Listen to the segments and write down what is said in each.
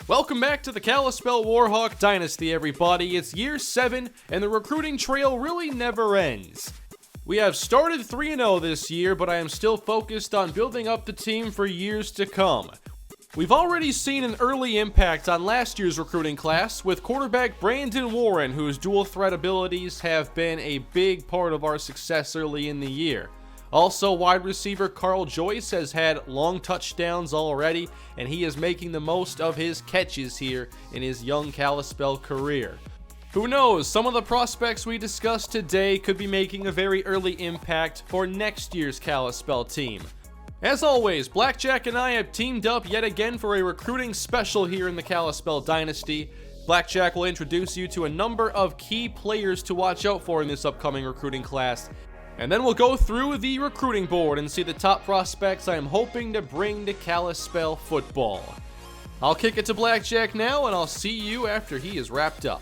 Welcome back to the Kalispell Warhawk Dynasty, everybody. It's year 7, and the recruiting trail really never ends. We have started 3-0 this year, but I am still focused on building up the team for years to come. We've already seen an early impact on last year's recruiting class with quarterback Brandon Warren, whose dual threat abilities have been a big part of our success early in the year. Also, wide receiver Carl Joyce has had long touchdowns already, and he is making the most of his catches here in his young Kalispell career. Who knows, some of the prospects we discussed today could be making a very early impact for next year's Kalispell team. As always, Blackjack and I have teamed up yet again for a recruiting special here in the Kalispell Dynasty. Blackjack will introduce you to a number of key players to watch out for in this upcoming recruiting class. And then we'll go through the recruiting board and see the top prospects I am hoping to bring to Kalispell football. I'll kick it to Blackjack now, and I'll see you after he is wrapped up.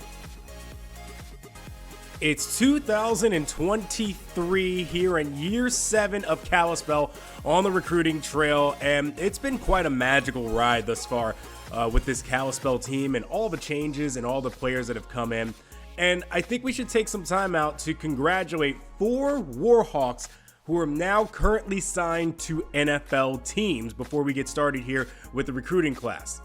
It's 2023 here in year 7 of Kalispell on the recruiting trail, and it's been quite a magical ride thus far with this Kalispell team and all the changes and all the players that have come in. And I think we should take some time out to congratulate 4 Warhawks who are now currently signed to NFL teams before we get started here with the recruiting class.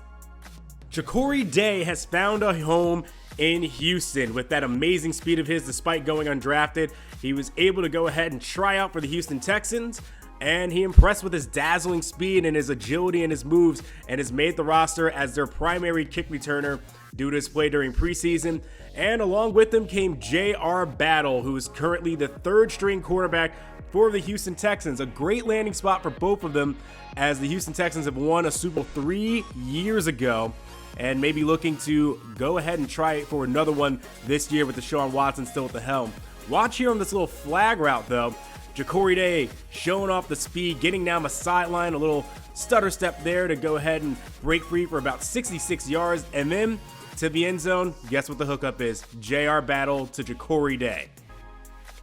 Jacory Day has found a home in Houston with that amazing speed of his. Despite going undrafted, he was able to go ahead and try out for the Houston Texans, and he impressed with his dazzling speed and his agility and his moves, and has made the roster as their primary kick returner due to his play during preseason. And along with him came J.R. Battle, who is currently the 3rd string quarterback for the Houston Texans. A great landing spot for both of them, as the Houston Texans have won a Super Bowl 3 years ago and maybe looking to go ahead and try it for another one this year with Deshaun Watson still at the helm. Watch here on this little flag route though. Jacory Day showing off the speed, getting down the sideline, a little stutter step there to go ahead and break free for about 66 yards, and then to the end zone. Guess what the hookup is? J.R. Battle to Jacory Day.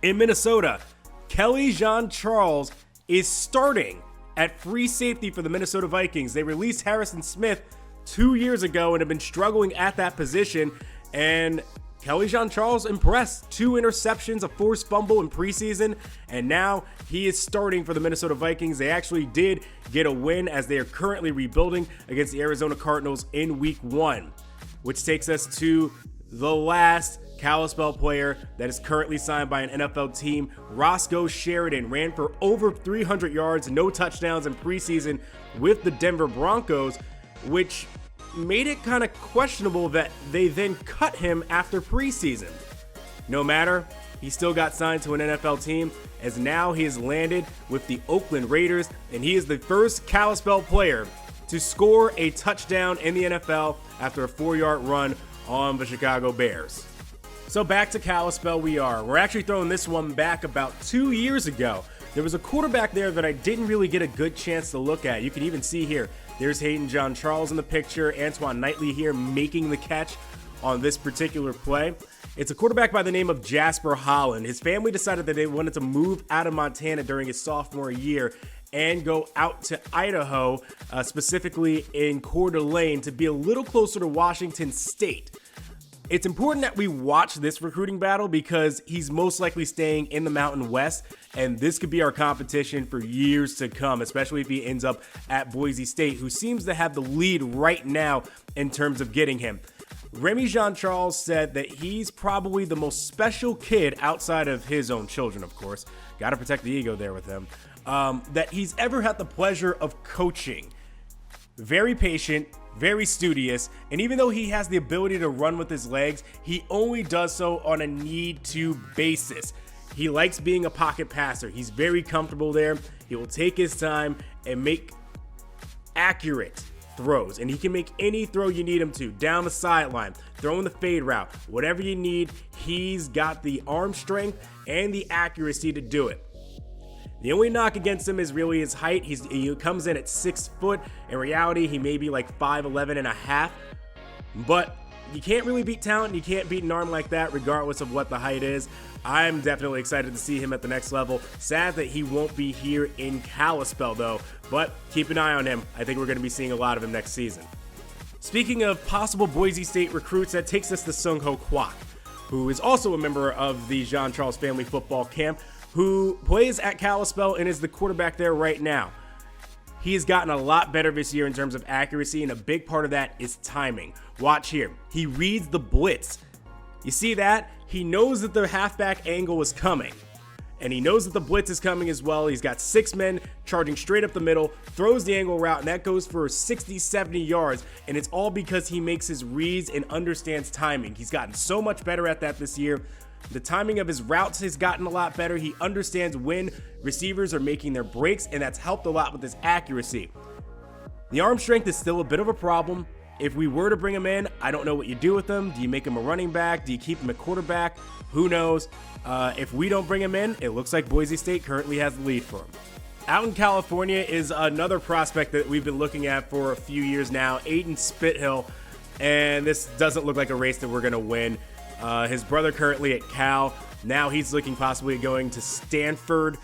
In Minnesota, Kelly Jean-Charles is starting at free safety for the Minnesota Vikings. They released Harrison Smith 2 years ago and have been struggling at that position, and Kelly Jean-Charles impressed. 2 interceptions, a forced fumble in preseason, and now he is starting for the Minnesota Vikings. They actually did get a win as they are currently rebuilding against the Arizona Cardinals in week 1. Which takes us to the last Kalispell player that is currently signed by an NFL team. Roscoe Sheridan ran for over 300 yards, no touchdowns in preseason with the Denver Broncos, which made it kind of questionable that they then cut him after preseason. No matter, he still got signed to an NFL team, as now he has landed with the Oakland Raiders, and he is the first Kalispell player to score a touchdown in the NFL after a 4-yard run on the Chicago Bears. So back to Kalispell we are. We're actually throwing this one back about 2 years ago. There was a quarterback there that I didn't really get a good chance to look at. You can even see here, there's Hayden Jean-Charles in the picture, Antoine Knightley here making the catch on this particular play. It's a quarterback by the name of Jasper Holland. His family decided that they wanted to move out of Montana during his sophomore year and go out to Idaho, specifically in Coeur d'Alene, to be a little closer to Washington State. It's important that we watch this recruiting battle because he's most likely staying in the Mountain West, and this could be our competition for years to come, especially if he ends up at Boise State, who seems to have the lead right now in terms of getting him. Remy Jean-Charles said that he's probably the most special kid outside of his own children, of course. Got to protect the ego there with him. That he's ever had the pleasure of coaching. Very patient, very studious, and even though he has the ability to run with his legs, he only does so on a need-to basis. He likes being a pocket passer. He's very comfortable there. He will take his time and make accurate throws, and he can make any throw you need him to, down the sideline, throwing the fade route, whatever you need. He's got the arm strength and the accuracy to do it. The only knock against him is really his height. He comes in at 6 foot. In reality, he may be like 5'11 and a half. But you can't really beat talent. You can't beat an arm like that regardless of what the height is. I'm definitely excited to see him at the next level. Sad that he won't be here in Kalispell though. But keep an eye on him. I think we're going to be seeing a lot of him next season. Speaking of possible Boise State recruits, that takes us to Sung-Ho Kwak, who is also a member of the Jean Charles family football camp, who plays at Kalispell and is the quarterback there right now. He has gotten a lot better this year in terms of accuracy, and a big part of that is timing. Watch here. He reads the blitz. You see that? He knows that the halfback angle is coming. And he knows that the blitz is coming as well. He's got 6 men charging straight up the middle, throws the angle route, and that goes for 60, 70 yards. And it's all because he makes his reads and understands timing. He's gotten so much better at that this year. The timing of his routes has gotten a lot better. He understands when receivers are making their breaks, and that's helped a lot with his accuracy. The arm strength is still a bit of a problem. If we were to bring him in, I don't know what you do with him. Do you make him a running back? Do you keep him a quarterback? Who knows? If we don't bring him in, it looks like Boise State currently has the lead for him. Out in California is another prospect that we've been looking at for a few years now, Aiden Spithill, and this doesn't look like a race that we're going to win. His brother currently at Cal. Now he's looking possibly at going to Stanford.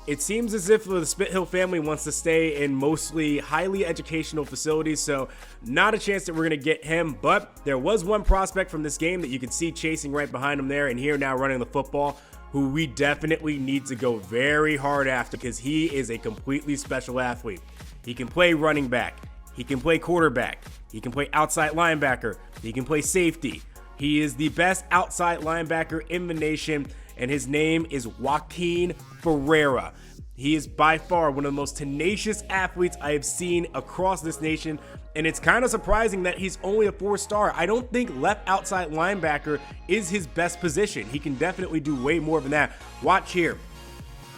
It seems as if the Spithill family wants to stay in mostly highly educational facilities, so not a chance that we're going to get him. But there was one prospect from this game that you can see chasing right behind him there, and here now running the football, who we definitely need to go very hard after because he is a completely special athlete. He can play running back. He can play quarterback. He can play outside linebacker. He can play safety. He is the best outside linebacker in the nation, and his name is Joaquin Ferrara. He is by far one of the most tenacious athletes I have seen across this nation, and it's kind of surprising that he's only a 4-star. I don't think left outside linebacker is his best position. He can definitely do way more than that. Watch here.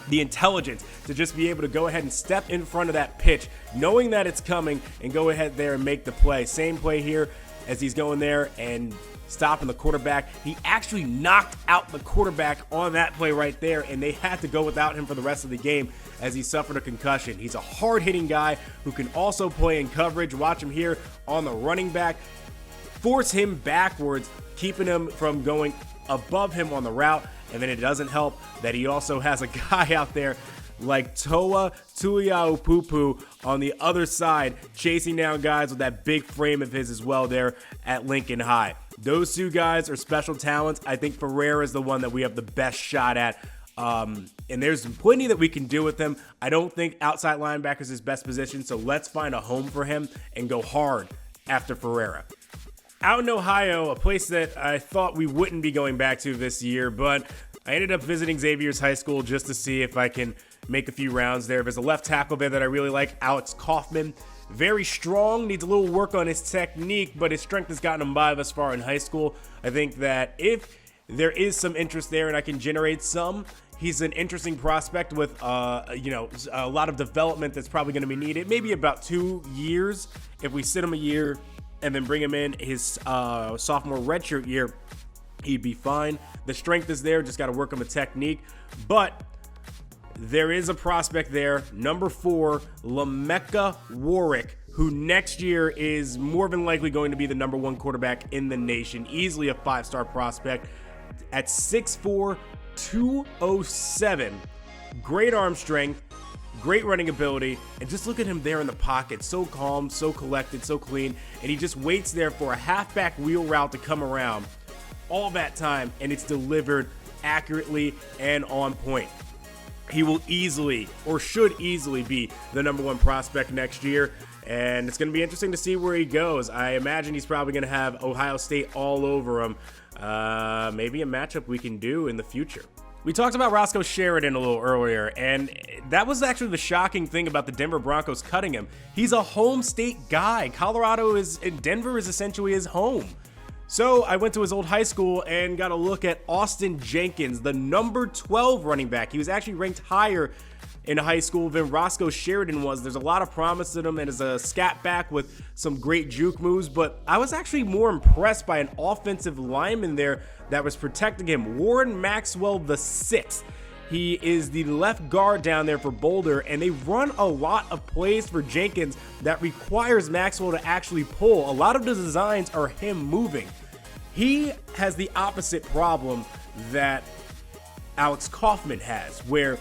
The intelligence to just be able to go ahead and step in front of that pitch, knowing that it's coming, and go ahead there and make the play. Same play here as he's going there and stopping the quarterback. He actually knocked out the quarterback on that play right there, and they had to go without him for the rest of the game as he suffered a concussion. He's a hard-hitting guy who can also play in coverage. Watch him here on the running back. Force him backwards, keeping him from going above him on the route. And then it doesn't help that he also has a guy out there like Toa Tuiaupupu on the other side, chasing down guys with that big frame of his as well there at Lincoln High. Those two guys are special talents. I think Ferrara is the one that we have the best shot at. And there's plenty that we can do with him. I don't think outside linebacker is his best position, so let's find a home for him and go hard after Ferrara. Out in Ohio, a place that I thought we wouldn't be going back to this year, but I ended up visiting Xavier's High School just to see if I can make a few rounds there. There's a left tackle there that I really like, Alex Kaufman. Very strong, needs a little work on his technique, but his strength has gotten him by thus far in high school. I think that if there is some interest there and I can generate some, he's an interesting prospect with a lot of development that's probably going to be needed. Maybe about 2 years. If we sit him a year and then bring him in his sophomore redshirt year, he'd be fine. The strength is there, just got to work on the technique. But there is a prospect there, number 4, Lameka Warwick, who next year is more than likely going to be the number 1 quarterback in the nation. Easily a 5-star prospect at 6'4", 207. Great arm strength, great running ability, and just look at him there in the pocket. So calm, so collected, so clean, and he just waits there for a halfback wheel route to come around all that time, and it's delivered accurately and on point. He will easily, or should easily, be the number 1 prospect next year, and it's going to be interesting to see where he goes. I imagine he's probably going to have Ohio State all over him. Maybe a matchup we can do in the future. We talked about Roscoe Sheridan a little earlier, and that was actually the shocking thing about the Denver Broncos cutting him. He's a home state guy. Denver is essentially his home. So I went to his old high school and got a look at Austin Jenkins, the number 12 running back. He was actually ranked higher in high school than Roscoe Sheridan was. There's a lot of promise in him and is a scat back with some great juke moves, but I was actually more impressed by an offensive lineman there that was protecting him, Warren Maxwell VI. He is the left guard down there for Boulder, and they run a lot of plays for Jenkins that requires Maxwell to actually pull. A lot of the designs are him moving. He has the opposite problem that Alex Kaufman has, where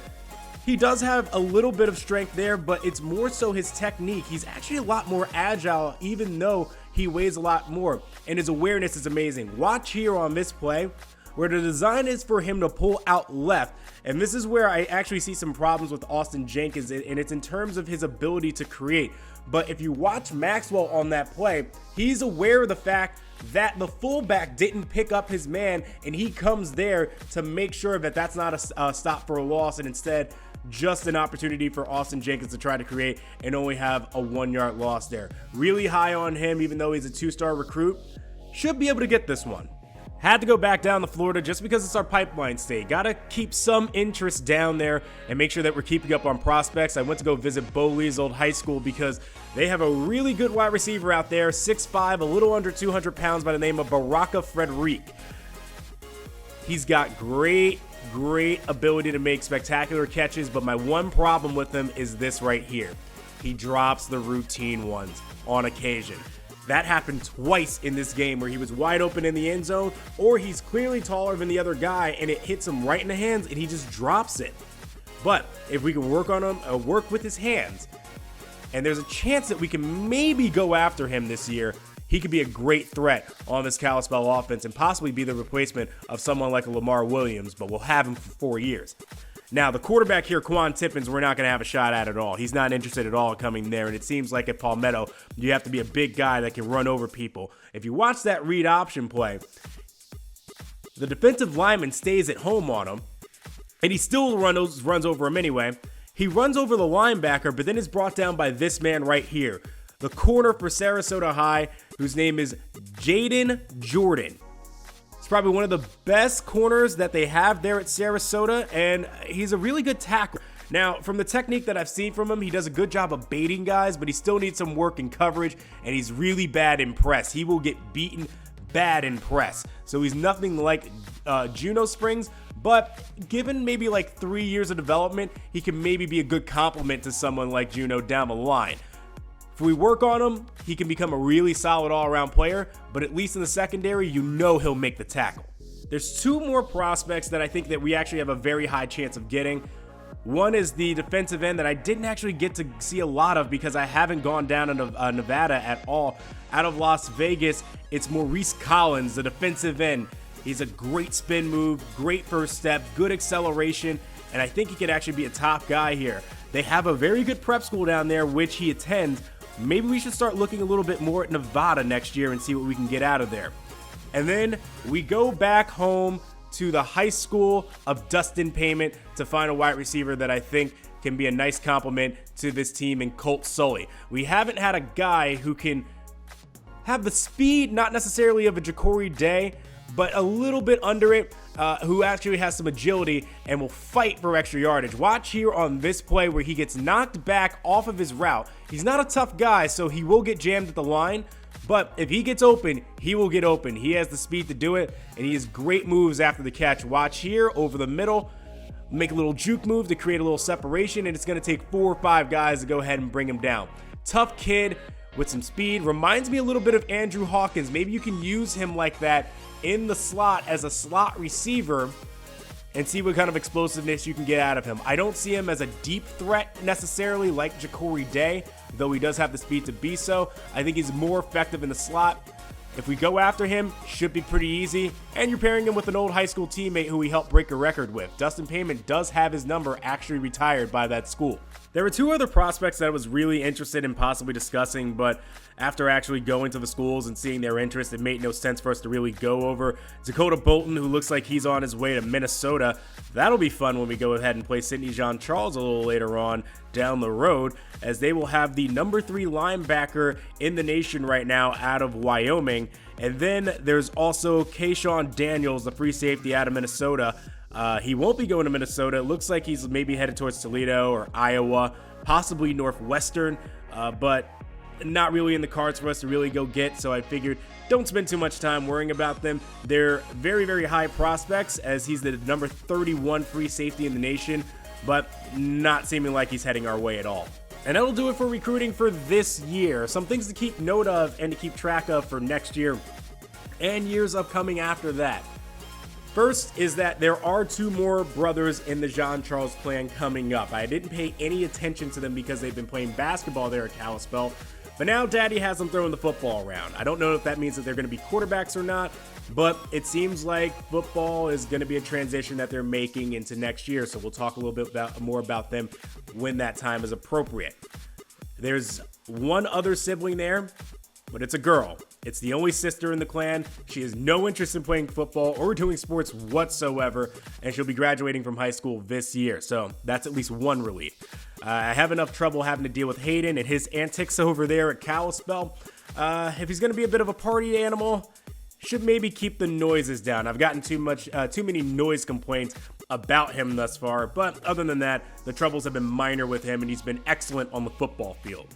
he does have a little bit of strength there, but it's more so his technique. He's actually a lot more agile, even though he weighs a lot more, and his awareness is amazing. Watch here on this play, where the design is for him to pull out left. And this is where I actually see some problems with Austin Jenkins, and it's in terms of his ability to create. But if you watch Maxwell on that play, he's aware of the fact that the fullback didn't pick up his man, and he comes there to make sure that that's not a stop for a loss, and instead just an opportunity for Austin Jenkins to try to create and only have a 1-yard loss there. Really high on him, even though he's a 2-star recruit. Should be able to get this one. Had to go back down to Florida just because it's our pipeline state. Got to keep some interest down there and make sure that we're keeping up on prospects. I went to go visit Bo Lee's old high school because they have a really good wide receiver out there, 6'5", a little under 200 pounds, by the name of Baraka Frederic. He's got great ability to make spectacular catches, but my one problem with him is this right here. He drops the routine ones on occasion. That happened twice in this game where he was wide open in the end zone, or he's clearly taller than the other guy and it hits him right in the hands and he just drops it. But if we can work on him, work with his hands, and there's a chance that we can maybe go after him this year, he could be a great threat on this Kalispell offense and possibly be the replacement of someone like a Lamar Williams, but we'll have him for 4 years. Now, the quarterback here, Quan Tippins, we're not going to have a shot at all. He's not interested at all in coming there, and it seems like at Palmetto, you have to be a big guy that can run over people. If you watch that read option play, the defensive lineman stays at home on him, and he still runs over him anyway. He runs over the linebacker, but then is brought down by this man right here, the corner for Sarasota High, whose name is Jaden Jordan. He's probably one of the best corners that they have there at Sarasota, and he's a really good tackler. Now, from the technique that I've seen from him, he does a good job of baiting guys, but he still needs some work in coverage, and he's really bad in press. He will get beaten bad in press. So he's nothing like Juno Springs, but given maybe like 3 years of development, he can maybe be a good complement to someone like Juno down the line. If we work on him, he can become a really solid all-around player, but at least in the secondary, you know he'll make the tackle. There's 2 more prospects that I think that we actually have a very high chance of getting. One is the defensive end that I didn't actually get to see a lot of because I haven't gone down to Nevada at all. Out of Las Vegas, it's Maurice Collins, the defensive end. He's a great spin move, great first step, good acceleration, and I think he could actually be a top guy here. They have a very good prep school down there, which he attends. Maybe we should start looking a little bit more at Nevada next year and see what we can get out of there. And then we go back home to the high school of Dustin Payment to find a wide receiver that I think can be a nice compliment to this team in Colt Sully. We haven't had a guy who can have the speed, not necessarily of a Ja'Cory Day, but a little bit under it, who actually has some agility and will fight for extra yardage. Watch here on this play where he gets knocked back off of his route. He's not a tough guy, so he will get jammed at the line, but if he gets open, he will get open. He has the speed to do it, and he has great moves after the catch. Watch here over the middle, make a little juke move to create a little separation, and it's going to take 4 or 5 guys to go ahead and bring him down. Tough kid with some speed. Reminds me a little bit of Andrew Hawkins. Maybe you can use him like that in the slot as a slot receiver and see what kind of explosiveness you can get out of him. I don't see him as a deep threat necessarily like Ja'Cory Day, though he does have the speed to be so. I think he's more effective in the slot. If we go after him, should be pretty easy. And you're pairing him with an old high school teammate who he helped break a record with. Dustin Payment does have his number actually retired by that school. There were 2 other prospects that I was really interested in possibly discussing, but after actually going to the schools and seeing their interest, it made no sense for us to really go over. Dakota Bolton, who looks like he's on his way to Minnesota. That'll be fun when we go ahead and play Sidney Jean-Charles a little later on down the road, as they will have the number 3 linebacker in the nation right now out of Wyoming. And then there's also Kayshawn Daniels, the free safety out of Minnesota. He won't be going to Minnesota. It looks like he's maybe headed towards Toledo or Iowa, possibly Northwestern, but not really in the cards for us to really go get. So I figured don't spend too much time worrying about them. They're very, very high prospects, as he's the number 31 free safety in the nation, but not seeming like he's heading our way at all. And that'll do it for recruiting for this year. Some things to keep note of and to keep track of for next year and years upcoming after that. First is that there are 2 more brothers in the Jean-Charles clan coming up. I didn't pay any attention to them because they've been playing basketball there at Kalispell, But now Daddy has them throwing the football around. I don't know if that means that they're going to be quarterbacks or not, but it seems like football is going to be a transition that they're making into next year. So we'll talk a little bit more about them when that time is appropriate. There's one other sibling there, but it's a girl. It's the only sister in the clan. She has no interest in playing football or doing sports whatsoever, and she'll be graduating from high school this year. So that's at least one relief. I have enough trouble having to deal with Hayden and his antics over there at Kalispell. If he's going to be a bit of a party animal, should maybe keep the noises down. I've gotten too many noise complaints about him thus far, but other than that, the troubles have been minor with him, and he's been excellent on the football field.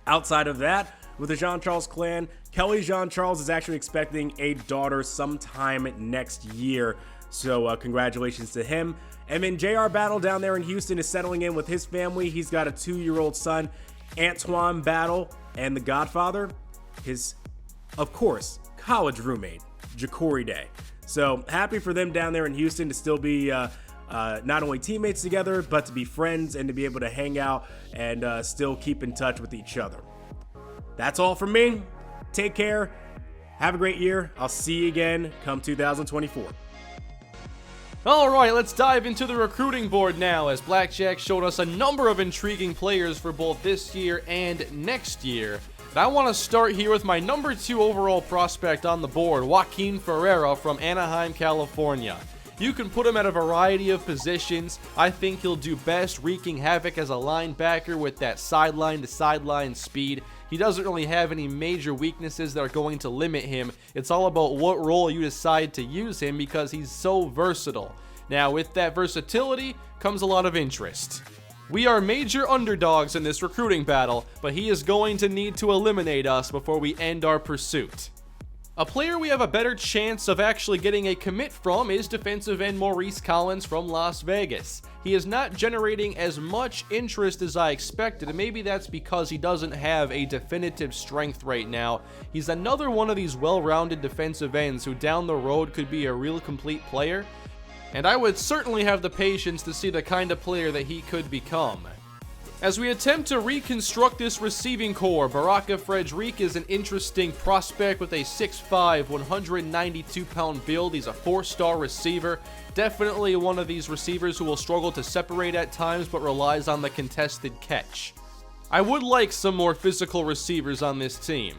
Outside of that, with the Jean-Charles clan, Kelly Jean-Charles is actually expecting a daughter sometime next year, so congratulations to him. And then JR Battle down there in Houston is settling in with his family. He's got a 2-year-old son, Antoine Battle, and the godfather, his, of course, college roommate, Ja'Cory Day. So happy for them down there in Houston to still be not only teammates together, but to be friends and to be able to hang out and still keep in touch with each other. That's all from me. Take care. Have a great year. I'll see you again come 2024. Alright, let's dive into the recruiting board now, as Blackjack showed us a number of intriguing players for both this year and next year. And I want to start here with my number 2 overall prospect on the board, Joaquin Ferrara from Anaheim, California. You can put him at a variety of positions. I think he'll do best wreaking havoc as a linebacker with that sideline-to-sideline speed. He doesn't really have any major weaknesses that are going to limit him. It's all about what role you decide to use him because he's so versatile. Now, with that versatility comes a lot of interest. We are major underdogs in this recruiting battle, but he is going to need to eliminate us before we end our pursuit. A player we have a better chance of actually getting a commit from is defensive end Maurice Collins from Las Vegas. He is not generating as much interest as I expected, and maybe that's because he doesn't have a definitive strength right now. He's another one of these well-rounded defensive ends who down the road could be a real complete player, and I would certainly have the patience to see the kind of player that he could become. As we attempt to reconstruct this receiving core, Baraka Frederic is an interesting prospect with a 6'5", 192-pound build. He's a 4-star receiver. Definitely one of these receivers who will struggle to separate at times, but relies on the contested catch. I would like some more physical receivers on this team.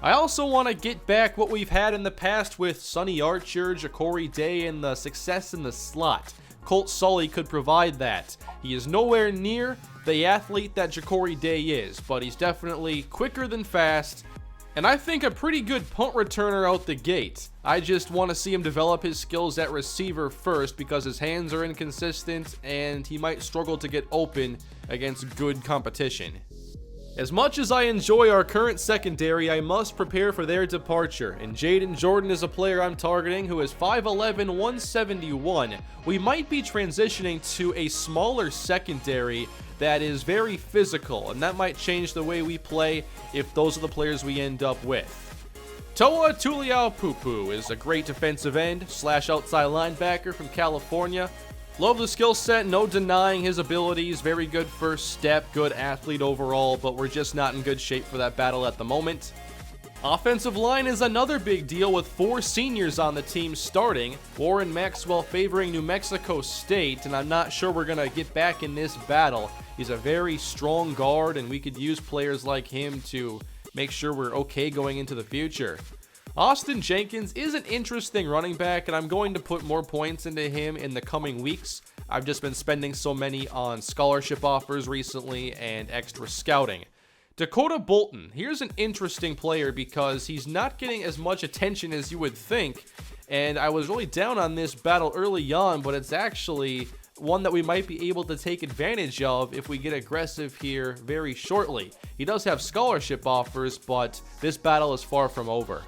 I also want to get back what we've had in the past with Sonny Archer, Ja'Cory Day, and the success in the slot. Colt Sully could provide that. He is nowhere near the athlete that Ja'Cory Day is, but he's definitely quicker than fast, and I think a pretty good punt returner out the gate. I just want to see him develop his skills at receiver first because his hands are inconsistent and he might struggle to get open against good competition. As much as I enjoy our current secondary, I must prepare for their departure, and Jaden Jordan is a player I'm targeting who is 5'11", 171. We might be transitioning to a smaller secondary that is very physical, and that might change the way we play if those are the players we end up with. Toa Tuliaupupu is a great defensive end / outside linebacker from California. Love the skill set, no denying his abilities, very good first step, good athlete overall, but we're just not in good shape for that battle at the moment. Offensive line is another big deal with 4 seniors on the team starting. Warren Maxwell favoring New Mexico State, and I'm not sure we're going to get back in this battle. He's a very strong guard, and we could use players like him to make sure we're okay going into the future. Austin Jenkins is an interesting running back, and I'm going to put more points into him in the coming weeks. I've just been spending so many on scholarship offers recently and extra scouting. Dakota Bolton, here's an interesting player because he's not getting as much attention as you would think, and I was really down on this battle early on, but it's actually one that we might be able to take advantage of if we get aggressive here very shortly. He does have scholarship offers, but this battle is far from over.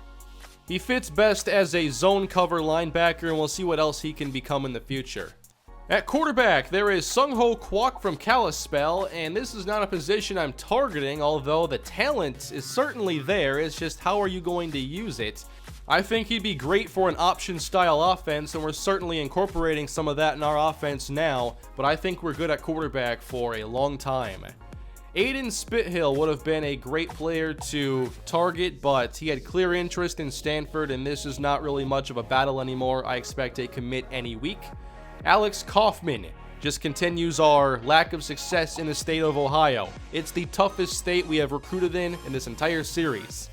He fits best as a zone cover linebacker, and we'll see what else he can become in the future. At quarterback, there is Sungho Kwok from Kalispell, and this is not a position I'm targeting, although the talent is certainly there. It's just how are you going to use it? I think he'd be great for an option-style offense, and we're certainly incorporating some of that in our offense now, but I think we're good at quarterback for a long time. Aiden Spithill would have been a great player to target, but he had clear interest in Stanford, and this is not really much of a battle anymore. I expect a commit any week. Alex Kaufman just continues our lack of success in the state of Ohio. It's the toughest state we have recruited in this entire series.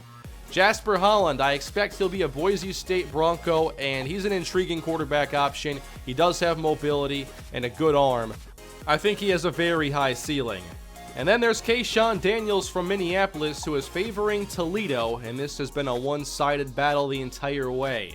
Jasper Holland, I expect he'll be a Boise State Bronco, and he's an intriguing quarterback option. He does have mobility and a good arm. I think he has a very high ceiling. And then there's Kayshawn Daniels from Minneapolis, who is favoring Toledo, and this has been a one-sided battle the entire way.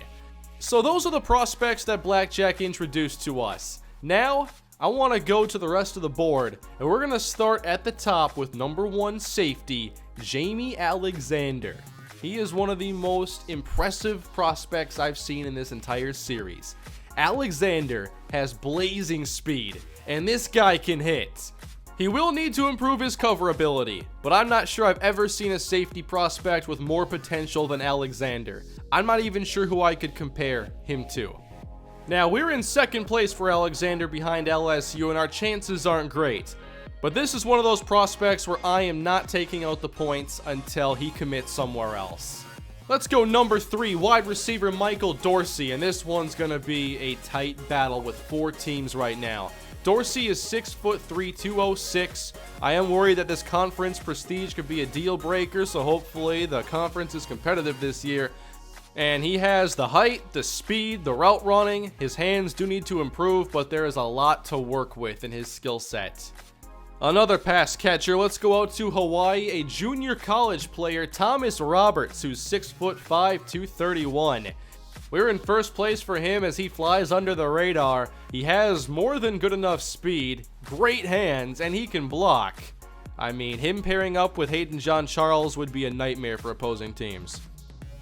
So those are the prospects that Blackjack introduced to us. Now, I want to go to the rest of the board, and we're going to start at the top with number 1 safety, Jamie Alexander. He is one of the most impressive prospects I've seen in this entire series. Alexander has blazing speed, and this guy can hit. He will need to improve his cover ability, but I'm not sure I've ever seen a safety prospect with more potential than Alexander. I'm not even sure who I could compare him to. Now, we're in second place for Alexander behind LSU, and our chances aren't great. But this is one of those prospects where I am not taking out the points until he commits somewhere else. Let's go number 3, wide receiver Michael Dorsey, and this one's going to be a tight battle with 4 teams right now. Dorsey is 6'3", 206. I am worried that this conference prestige could be a deal breaker, so hopefully the conference is competitive this year. And he has the height, the speed, the route running. His hands do need to improve, but there is a lot to work with in his skill set. Another pass catcher, let's go out to Hawaii, a junior college player, Thomas Roberts, who's 6'5", 231. We're in first place for him as he flies under the radar. He has more than good enough speed, great hands, and he can block. I mean, him pairing up with Hayden John Charles would be a nightmare for opposing teams.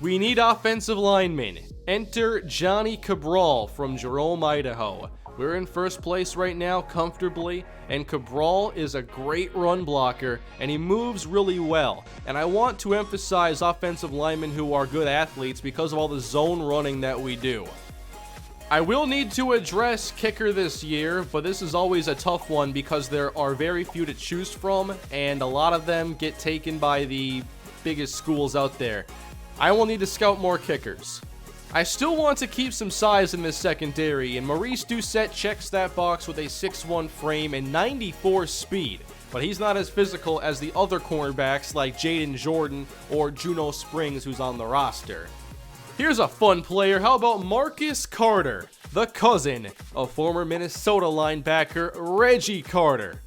We need offensive linemen. Enter Johnny Cabral from Jerome, Idaho. We're in first place right now comfortably, and Cabral is a great run blocker, and he moves really well. And I want to emphasize offensive linemen who are good athletes because of all the zone running that we do. I will need to address kicker this year, but this is always a tough one because there are very few to choose from, and a lot of them get taken by the biggest schools out there. I will need to scout more kickers. I still want to keep some size in this secondary, and Maurice Doucette checks that box with a 6'1" frame and 94 speed, but he's not as physical as the other cornerbacks like Jaden Jordan or Juno Springs, who's on the roster. Here's a fun player. How about Marcus Carter, the cousin of former Minnesota linebacker Reggie Carter?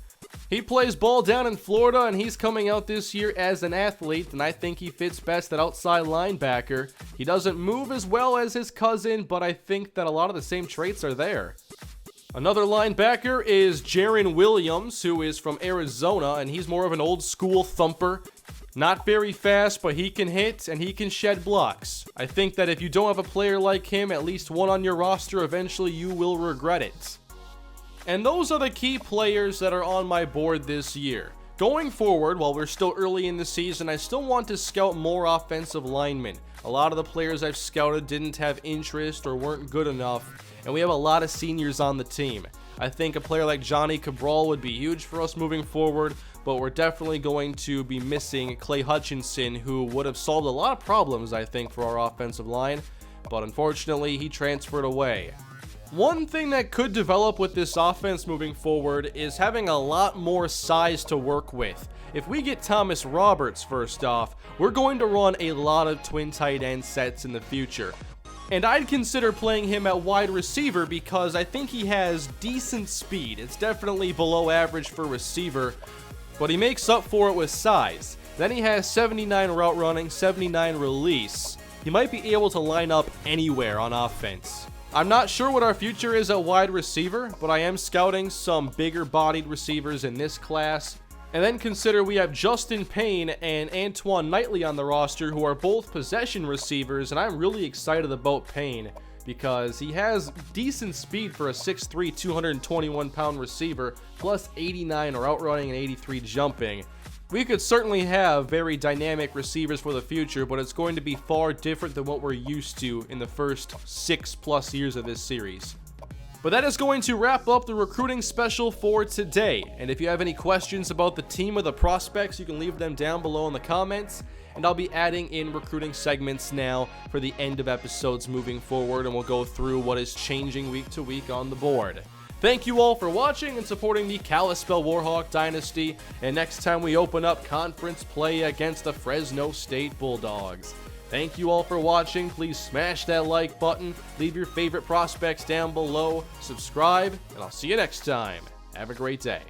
He plays ball down in Florida, and he's coming out this year as an athlete, and I think he fits best at outside linebacker. He doesn't move as well as his cousin, but I think that a lot of the same traits are there. Another linebacker is Jaron Williams, who is from Arizona, and he's more of an old school thumper. Not very fast, but he can hit and he can shed blocks. I think that if you don't have a player like him, at least one on your roster, eventually you will regret it. And those are the key players that are on my board this year. Going forward, while we're still early in the season, I still want to scout more offensive linemen. A lot of the players I've scouted didn't have interest or weren't good enough, and we have a lot of seniors on the team. I think a player like Johnny Cabral would be huge for us moving forward, but we're definitely going to be missing Clay Hutchinson, who would have solved a lot of problems, I think, for our offensive line, but unfortunately, he transferred away. One thing that could develop with this offense moving forward is having a lot more size to work with. If we get Thomas Roberts first off, we're going to run a lot of twin tight end sets in the future. And I'd consider playing him at wide receiver because I think he has decent speed. It's definitely below average for receiver, but he makes up for it with size. Then he has 79 route running, 79 release. He might be able to line up anywhere on offense. I'm not sure what our future is at wide receiver, but I am scouting some bigger bodied receivers in this class. And then consider we have Justin Payne and Antoine Knightley on the roster, who are both possession receivers, and I'm really excited about Payne because he has decent speed for a 6'3", 221-pound receiver, plus 89 route running and 83 jumping. We could certainly have very dynamic receivers for the future, but it's going to be far different than what we're used to in the first 6+ years of this series. But that is going to wrap up the recruiting special for today. And if you have any questions about the team or the prospects, you can leave them down below in the comments. And I'll be adding in recruiting segments now for the end of episodes moving forward, and we'll go through what is changing week to week on the board. Thank you all for watching and supporting the Kalispell Warhawk Dynasty, and next time we open up conference play against the Fresno State Bulldogs. Thank you all for watching. Please smash that like button, leave your favorite prospects down below, subscribe, and I'll see you next time. Have a great day.